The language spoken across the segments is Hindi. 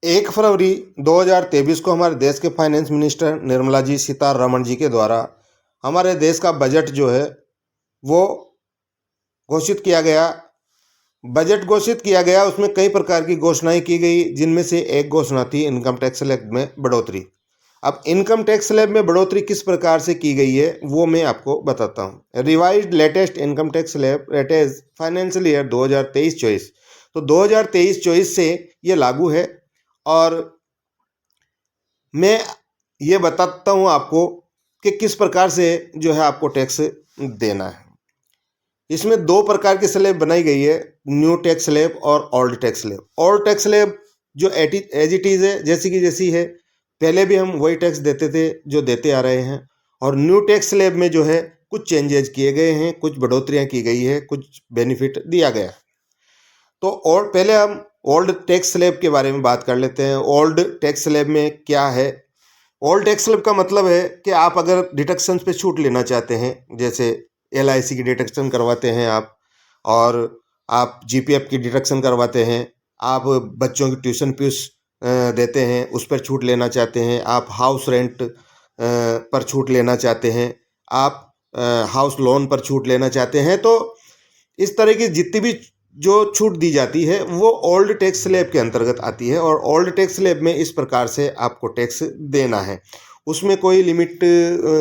1 फरवरी 2023 को हमारे देश के फाइनेंस मिनिस्टर निर्मला जी सीतारमण जी के द्वारा हमारे देश का बजट जो है वो घोषित किया गया। बजट घोषित किया गया, उसमें कई प्रकार की घोषणाएं की गई, जिनमें से एक घोषणा थी इनकम टैक्स स्लैब में बढ़ोतरी। अब इनकम टैक्स स्लैब में बढ़ोतरी किस प्रकार से की गई है वो मैं आपको बताता हूँ। Revised latest income tax slab rate is financial year 2023-24। तो 2023-24 से ये लागू है और मैं ये बताता हूँ आपको कि किस प्रकार से जो है आपको टैक्स देना है। इसमें 2 प्रकार की स्लैब बनाई गई है, न्यू टैक्स स्लैब और old tax slab. Old tax slab जो एज इट इज़ है, जैसी की जैसी है, पहले भी हम वही टैक्स देते थे जो देते आ रहे हैं। और न्यू टैक्स स्लैब में जो है कुछ चेंजेज किए गए हैं, कुछ बढ़ोतरियाँ की गई है, कुछ बेनिफिट दिया गया। तो और पहले हम ओल्ड टैक्स स्लैब के बारे में बात कर लेते हैं। ओल्ड टैक्स स्लैब में क्या है? ओल्ड टैक्स स्लैब का मतलब है कि आप अगर डिडक्शन पे छूट लेना चाहते हैं, जैसे LIC की डिडक्शन करवाते हैं आप, और आप GPF की डिडक्शन करवाते हैं, आप बच्चों की ट्यूशन फीस देते हैं, उस पर छूट लेना चाहते हैं, आप हाउस रेंट पर छूट लेना चाहते हैं, आप हाउस लोन पर छूट लेना चाहते हैं, तो इस तरह की जितनी भी जो छूट दी जाती है वो ओल्ड टैक्स स्लैब के अंतर्गत आती है। और ओल्ड टैक्स स्लैब में इस प्रकार से आपको टैक्स देना है। उसमें कोई लिमिट,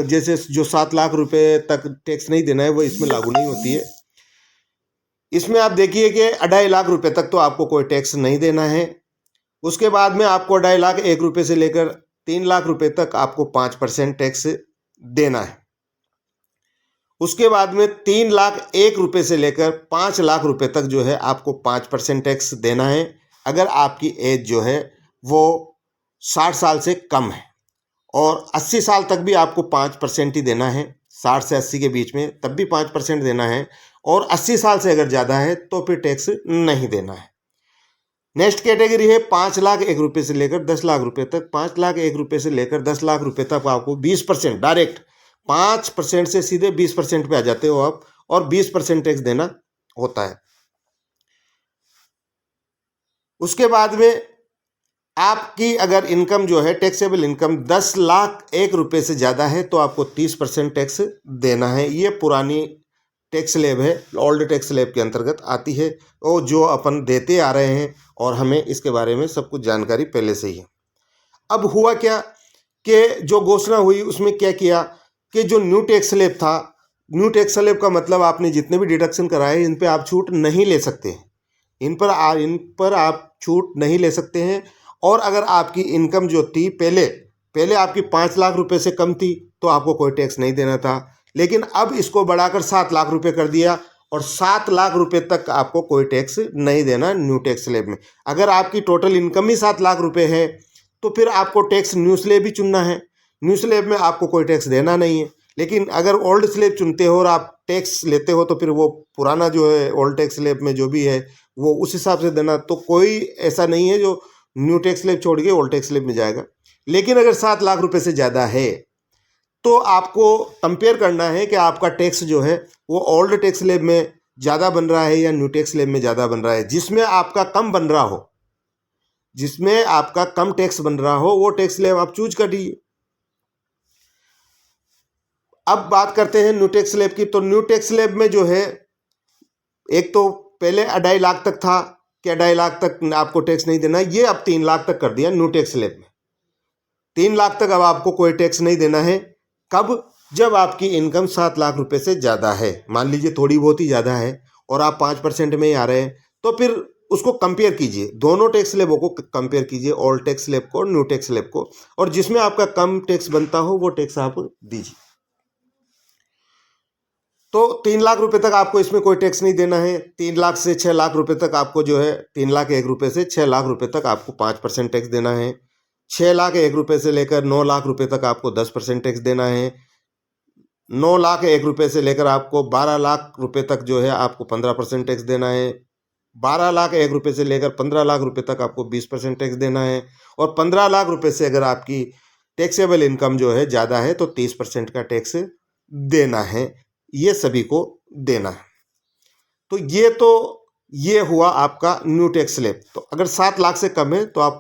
जैसे जो 7 लाख रुपए तक टैक्स नहीं देना है, वो इसमें लागू नहीं होती है। इसमें आप देखिए कि 2.5 लाख रुपए तक तो आपको कोई टैक्स नहीं देना है। उसके बाद में आपको 2.5 लाख 1 रुपये से लेकर 3 लाख रुपए तक आपको 5% टैक्स देना है। उसके बाद में 3 लाख 1 रुपये से लेकर 5 लाख रुपए तक जो है आपको 5% टैक्स देना है, अगर आपकी एज जो है वो 60 साल से कम है। और 80 साल तक भी आपको 5% ही देना है, 60 से 80 के बीच में तब भी 5% देना है। और 80 साल से अगर ज़्यादा है तो फिर टैक्स नहीं देना है। नेक्स्ट कैटेगरी है 5 लाख 1 रुपये से लेकर 10 लाख रुपए तक। 5 लाख 1 रुपये से लेकर 10 लाख रुपए तक आपको 20% डायरेक्ट, 5% से सीधे 20% पे आ जाते हो आप, और 20% टैक्स देना होता है। उसके बाद में आपकी अगर इनकम जो है, टैक्सेबल इनकम 10 लाख 1 रुपये से ज़्यादा है तो आपको 30% टैक्स देना है। ये पुरानी टैक्स स्लैब है, ओल्ड टैक्स स्लैब के अंतर्गत आती है, और जो अपन देते आ रहे हैं और हमें इसके बारे में सब कुछ जानकारी पहले से ही है। अब हुआ क्या कि जो घोषणा हुई उसमें क्या किया कि जो न्यू टैक्स स्लैब था, न्यू टैक्स स्लैब का मतलब आपने जितने भी डिडक्शन कराए इन पे आप छूट नहीं ले सकते हैं, इन पर आप छूट नहीं ले सकते हैं। और अगर आपकी इनकम जो थी पहले पहले आपकी 5 लाख रुपए से कम थी तो आपको कोई टैक्स नहीं देना था, लेकिन अब इसको बढ़ाकर 7 लाख रुपए कर दिया, और 7 लाख रुपए तक आपको कोई टैक्स नहीं देना न्यू टैक्स स्लैब में। अगर आपकी टोटल इनकम ही 7 लाख रुपए है तो फिर आपको टैक्स न्यू स्लैब ही चुनना है, न्यू स्लैब में आपको कोई टैक्स देना नहीं है। लेकिन अगर ओल्ड स्लैब चुनते हो और आप टैक्स लेते हो तो फिर वो पुराना जो है ओल्ड टैक्स स्लैब में जो भी है वो उस हिसाब से देना। तो कोई ऐसा नहीं है जो न्यू टैक्स स्लैब छोड़ के ओल्ड टैक्स स्लैब में जाएगा। लेकिन अगर 7 लाख रुपए से ज़्यादा है तो आपको कंपेयर करना है कि आपका टैक्स जो है वो ओल्ड टैक्स स्लैब में ज़्यादा बन रहा है या न्यू टैक्स स्लैब में ज़्यादा बन रहा है। जिसमें आपका कम बन रहा हो, जिसमें आपका कम टैक्स बन रहा हो, वो टैक्स स्लैब आप चूज करिए। अब बात करते हैं न्यू टैक्स स्लैब की। तो न्यू टैक्स स्लैब में जो है, एक तो पहले 2.5 लाख तक था कि 2.5 लाख तक आपको टैक्स नहीं देना, ये अब 3 लाख तक कर दिया न्यू टैक्स स्लैब में। 3 लाख तक अब आपको कोई टैक्स नहीं देना है। कब? जब आपकी इनकम 7 लाख रुपए से ज़्यादा है। मान लीजिए थोड़ी बहुत ही ज़्यादा है और आप 5% में ही आ रहे हैं, तो फिर उसको कंपेयर कीजिए, दोनों टैक्स स्लैबों को कंपेयर कीजिए, ओल्ड टैक्स स्लैब को और न्यू टैक्स स्लैब को, और जिसमें आपका कम टैक्स बनता हो वो टैक्स आप दीजिए। तो 3 लाख रुपए तक आपको इसमें कोई टैक्स नहीं देना है। 3 लाख से 6 लाख रुपए तक आपको जो है 3 लाख 1 रुपये से 6 लाख रुपए तक आपको 5% टैक्स देना है। 6 लाख 1 रुपये से लेकर 9 लाख रुपए तक आपको 10% टैक्स देना है। 9 लाख 1 रुपये से लेकर आपको 12 लाख रुपए तक जो है आपको 15% टैक्स देना है। 12 लाख 1 रुपये से लेकर 15 लाख रुपए तक आपको 20% टैक्स देना है। और 15 लाख रुपए से अगर आपकी टैक्सेबल इनकम जो है ज़्यादा है तो 30% का टैक्स देना है। ये सभी को देना है। तो ये हुआ आपका न्यू टैक्स स्लैब। तो अगर 7 लाख से कम है तो आप